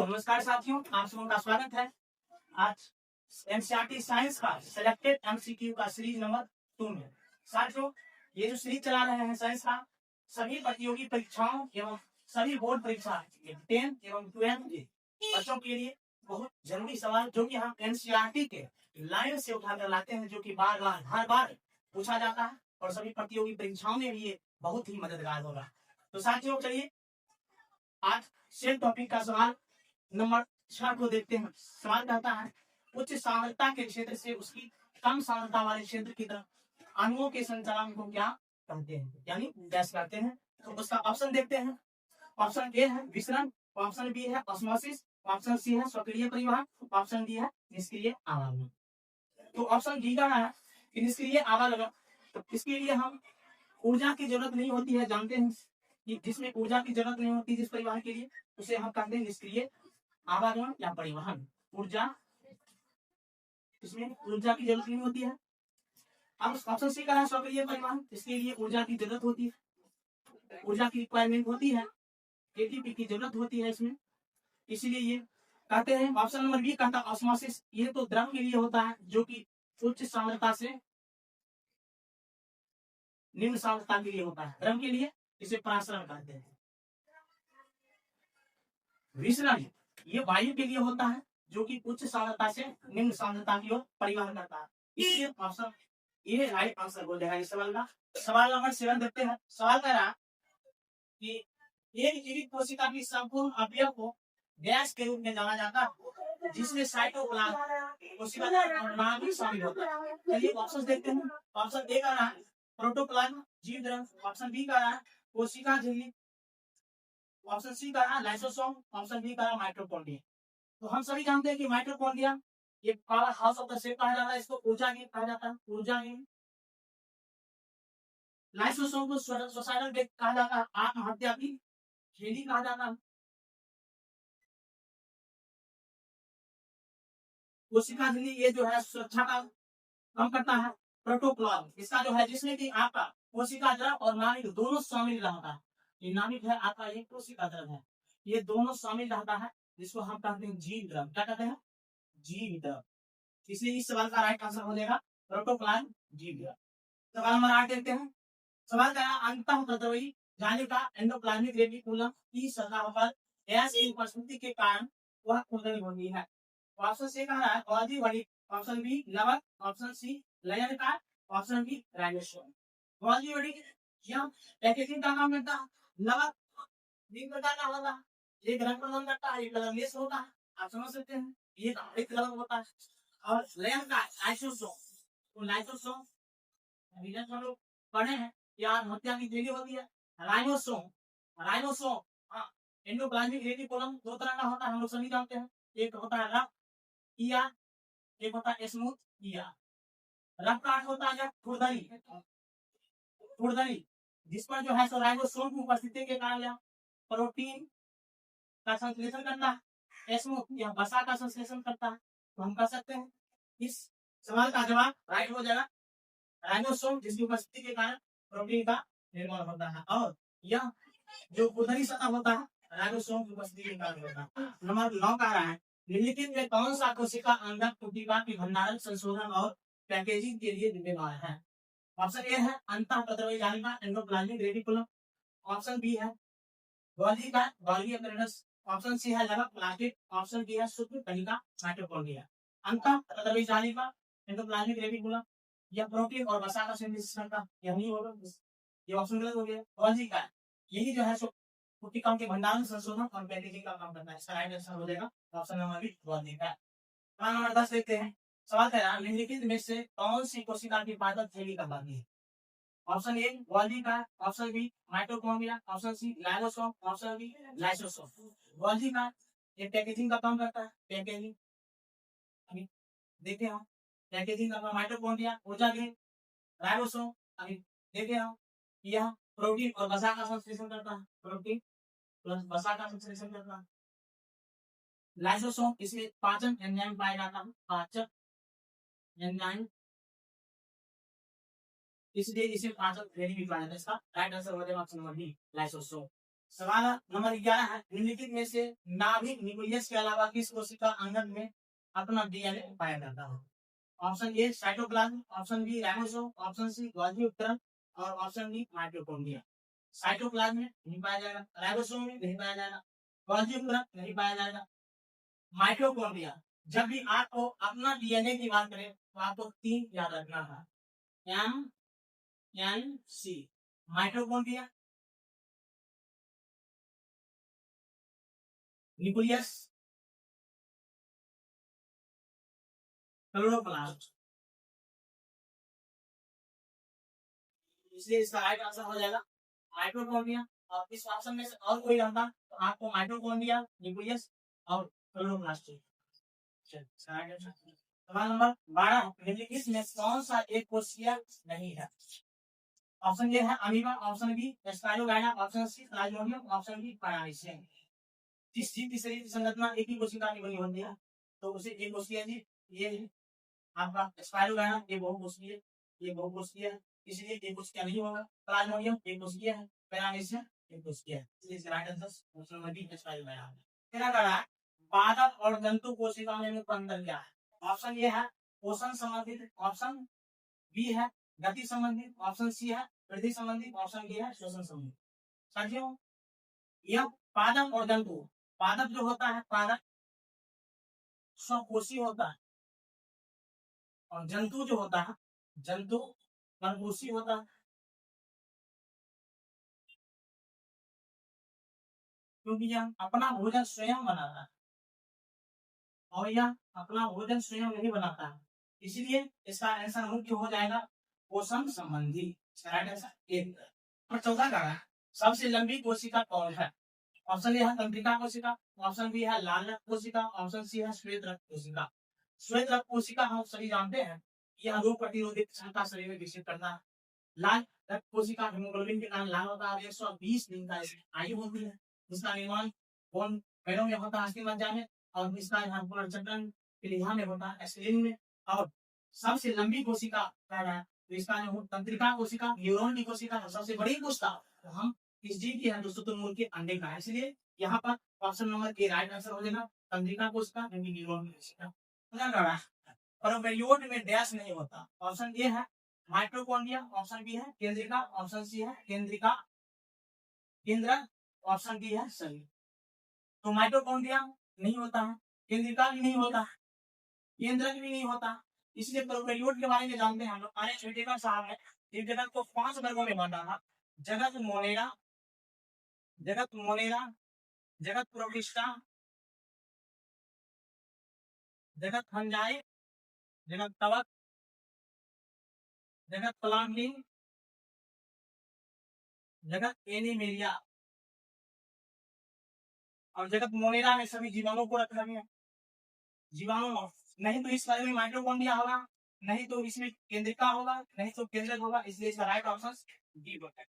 नमस्कार साथियों, आप सबों का स्वागत है। आज एनसीईआरटी साइंस का सिलेक्टेड एमसीक्यू का सीरीज नंबर 2 में। साथियों, ये जो सीरीज चला रहे हैं साइंस का, सभी प्रतियोगी परीक्षाओं एवं सभी बोर्ड परीक्षा 10 एवं 12 के बच्चों के लिए बहुत जरूरी सवाल जो कि हम एनसीईआरटी के लाइन से उठाकर लाते हैं, जो कि बार बार हर बार पूछा जाता है और सभी प्रतियोगी परीक्षाओं में भी ये बहुत ही मददगार होगा। तो साथियों, चलिए आज सेल टॉपिक का सवाल नंबर 6 को देखते हैं। सवाल कहता है, उच्च सांद्रता के क्षेत्र से उसकी कम सांद्रता वाले क्षेत्र की तरफ अणुओं के संचालन को क्या कहते हैं, यानी गैस कहते हैं। तो उसका ऑप्शन देखते हैं। ऑप्शन ए है विसरण, ऑप्शन बी है ऑस्मोसिस, ऑप्शन सी है स्वक्रिय परिवहन, ऑप्शन डी है निष्क्रिय आवागमन। तो ऑप्शन डी का है कि निष्क्रिय आवागमन। तो इसके लिए हम ऊर्जा की जरूरत नहीं होती है, जानते हैं कि जिसमें ऊर्जा की जरूरत नहीं होती जिस परिवहन के लिए, उसे हम कहते हैं निष्क्रिय आवागमन या परिवहन। इसमें ऊर्जा की जरूरत नहीं होती है। अब ऑप्शन सी का है स्वक्रिय परिवहन, इसके लिए ऊर्जा की जरूरत होती है, ऊर्जा की रिक्वायरमेंट होती है, एटीपी की जरूरत होती है इसमें, इसीलिए ये कहते हैं। ऑप्शन नंबर बी कहता है ऑस्मोसिस, ये तो द्रव के लिए होता है जो कि उच्च सांद्रता से निम्न सांद्रता के लिए होता है, द्रव के लिए इसे परासरण कहते हैं। विसरण ये वायु के लिए होता है जो कि उच्च सांद्रता से निम्न सांद्रता की ओर परिवहन करता है, इसलिए ऑप्शन ये राइट आंसर हो जाएगा इस सवाल का। सवाल नंबर 7 देखते हैं। सवाल कह रहा कि एक जीवित कोशिका की संपूर्ण अवयव को गैस के रूप में जाना जाता है जिसमें साइटोप्लाज्म कोशिका निर्माण भी शामिल होता है। चलिए ऑप्शन देखते हैं। ऑप्शन ए का रहा है प्रोटोप्लाज्म जीव द्रव, ऑप्शन बी का रहा है कोशिका झिल्ली, ऑप्शन सी का रहा लाइसोसोम, ऑप्शन बी का रहा माइटोकॉन्ड्रिया। तो हम सभी जानते हैं कि माइटोकॉन्ड्रिया ये power house of the cell कहा जाता है, इसको ऊर्जा हीन कहा जाता है, ऊर्जा हीन। लाइसोसोम को सुसाइडल डेथ कहा जाता है, आत्महत्या की झिल्ली कहा जाता है। कोशिका झिल्ली ये जो है सुरक्षा का काम करता है। प्रोटोप्लाज्म इसका जो है जिसमें कि आपका कोशिका द्रव और नाभिक दोनों शामिल रहता है। ये नाभिक है आपका, ये कोशिका द्रव है, ये दोनों शामिल रहता है, जिसको हम कहते हैं जीव द्रव। क्या कहते हैं? जीव द्रव। इसलिए इस सवाल का राइट आंसर हो जाएगा प्रोटोप्लाज्म जीव द्रव। सवाल नंबर 8 देखते हैं। सवाल का अंतःप्रद्रवी जालिका एंडोप्लाज्मिक रेटिकुलम की सतह पर गैस की उपस्थिति के कारण वह कुंडली होती है। ऑप्शन सी का है गॉल्गी बड़ी, ऑप्शन बी लवक, ऑप्शन सी लयन का, option B ribosome. Golgi body यह पैकेजिंग का काम करता है, लवक तीन प्रकार का होता है, एक रंग प्रदान करता है, एक कलरलेस होता है, आप समझ सकते हैं, ये एक कलर होता है। और लयन का लाइसोसोम, तो लाइसोसोम अभी जब हम लोग पढ़े हैं यार हत्या की देरी होती है। राइबोसोम, राइबोसोम हाँ, एंडोप्लाज्मिक रेटिकुलम दो तरह का होता है, हम लोग सभी जानते हैं। एक होता है रफ ईया, एक होता है स्मूथ ईया। रफ का अर्थ होता है खुरदरी, खुरदरी जिस पर जो है सो राइबोसोम की उपस्थिति के कारण यह प्रोटीन का संश्लेषण करता है। स्मूथ यह वसा का संश्लेषण करता है। तो हम कह सकते हैं इस सवाल का जवाब राइट हो जाएगा राइबोसोम, जिसकी उपस्थिति के कारण प्रोटीन का निर्माण होता है, और यह जो खुरदरी सतह होता है राइबोसोम की उपस्थिति के कारण होता है। नंबर 9 का रहा है निम्नलिखित में कौन सा कोशिका अंगक कोशिका की भंडारण संशोधन और पैकेजिंग के लिए जिम्मेदार है। ऑप्शन ए है अंतःप्रद्रवी जालिका एंडोप्लाज्मिक रेटिकुलम, ऑप्शन बी है गॉल्गी का गॉल्गी एपैरेटस, ऑप्शन सी है लवक प्लास्टिक, ऑप्शन डी है सूक्ष्म कणिका माइटोकॉन्ड्रिया। अंतःप्रद्रवी जालिका एंडोप्लाज्मिक रेटिकुलम यह प्रोटीन और वसा का संश्लेषण करता है, यह नहीं होगा, ये ऑप्शन गलत हो गया। गॉल्गी का यही जो है कोशिकाओं के भंडारण संशोधन और पैकेजिंग का काम करता है, इसका राइट आंसर हो जाएगा ऑप्शन नंबर बी गॉल्गी का। सवाल नंबर 10 देखते हैं। सवाल कह रहा है निम्नलिखित में से कौन सी कोशिका की पादप थैली कहलाती है। ऑप्शन ए गॉल्गी का, option B mitochondria, option C lysosome, option B lysosome. Golgi का ये पैकेजिंग का काम करता है, पैकेजिंग अभी देखते हैं। पैकेजिंग का माइटोकॉन्ड्रिया ऊर्जा के, राइबोसोम अभी देखे हम यह प्रोटीन और वसा का संश्लेषण करता है, प्रोटीन प्लस वसा का संश्लेषण करता है। लाइसोसोम इसमें पाचन एंजाइम पाया जाता है, पाचन एंजाइम, इसलिए इसे पाचन थैली भी कहा जाता है। इसका राइट आंसर हो जाएगा ऑप्शन नंबर बी लाइसोसोम। सवाल नंबर 11 है, निम्नलिखित में से नाभिक न्यूक्लियस के अलावा किस कोशिका अंगन में अपना डीएनए पाया जाता है? Option A cytoplasm, option B ribosome, option C Golgi उपकरण और ऑप्शन डी माइटोकॉन्ड्रिया। साइटोप्लाज्म में नहीं पाया जाएगा, राइबोसोम में नहीं पाया जाएगा, गोल्गी उपकरण नहीं पाया जाएगा, माइटोकॉन्ड्रिया। जब भी आपको अपना डीएनए की बात करें तो आपको 3 याद रखना है, M N C, mitochondria, nucleus, chloroplast. इसलिए इसका राइट आंसर हो जाएगा माइटोकॉन्ड्रिया। और इस ऑप्शन में से और कोई रहता तो आपको माइटोकॉन्ड्रिया, न्यूक्लियस और क्लोरोप्लास्ट। सवाल नंबर 12, निम्नलिखित में कौन सा एक कोशिका नहीं है? ऑप्शन ए है amoeba, option B spirogyra, option C plasmodium, option D paramecium. जिस जीव की शरीर की संरचना एक ही कोशिका की बनी होती है तो उसे एक कोशिका जी, ये आपका स्पाइरोगाइना ये बहुकोशिकीय, ये बहुकोशिकीय है, इसलिए एक कोशिका नहीं होगा। प्लाज्मोडियम एक कोशिकीय है, पैरामीशियम एक कोशिकीय है, इसलिए इसका right answer option number B spirogyra है। क्या कर रहा है? पादप और जंतु कोशिका में मुख्य अंतर क्या है? ऑप्शन ए है पोषण संबंधित, ऑप्शन बी है गति संबंधित, ऑप्शन सी है वृद्धि संबंधित, ऑप्शन डी है श्वसन संबंधित। साथियों, यह पादप और जंतु, पादप जो होता है पादप स्वकोशी होता है और जंतु जो होता है जंतु परकोशी होता है। क्योंकि यह अपना भोजन स्वयं बनाता है और यह अपना भोजन स्वयं नहीं बनाता है, इसलिए इसका आंसर मुख्य हो जाएगा पोषण संबंधी। एक 14 का है, सबसे लंबी कोशिका कौन है? ऑप्शन ए है तंत्रिका कोशिका, ऑप्शन बी है लाल रक्त कोशिका, ऑप्शन सी है श्वेत रक्त कोशिका। श्वेत रक्त कोशिका हम सभी जानते हैं यह रोग प्रतिरोधक क्षमता शरीर में विकसित करता है। लाल रक्त कोशिका हीमोग्लोबिन के कारण लाल होता है, 120 दिन का आयु होती है, जिसका निर्माण बोन पैरों में होता है, अस्थि मज्जा में, और इसका पुनर्चक्रण प्लीहा में होता है, एस्पिरिन में। और सबसे लंबी कोशिका कह रहा है तो इसका जो तंत्रिका कोशिका, न्यूरॉन की कोशिका सबसे बड़ी कोशिका तो हम इस जीव की है जो शुतुरमुर्ग के अंडे का है, इसलिए यहाँ पर option number A right answer हो जाएगा तंत्रिका कोशिका यानी न्यूरॉन की कोशिका। प्रोकैरियोट में डैश नहीं होता। ऑप्शन ए है माइटोकॉन्ड्रिया, ऑप्शन बी है केंद्रिका, ऑप्शन सी है केंद्रिका केंद्रक, ऑप्शन डी है शरीर। तो माइटोकॉन्ड्रिया नहीं होता है, केंद्रिका भी नहीं होता, केंद्रक भी नहीं होता, इसलिए प्रोकैरियोट के बारे में जानते हैं हम लोग। आर्य छुटेकर साहब है इस जगत को 5 वर्गों में बांटा था, जगत मोनेरा, जगत मोनेरा, जगत प्रोटिस्टा, जगत फंजाई, जगत कवक, जगत प्लांटिंग, जगत एनिमेलिया। और जगत मोनेरा में सभी जीवाणु को रखा गया, जीवाणु नहीं तो इस में माइटोकॉन्ड्रिया होगा, नहीं तो इसमें केंद्रिका होगा, नहीं तो केंद्रक होगा, इसलिए इसका राइट ऑप्शन डी होता है।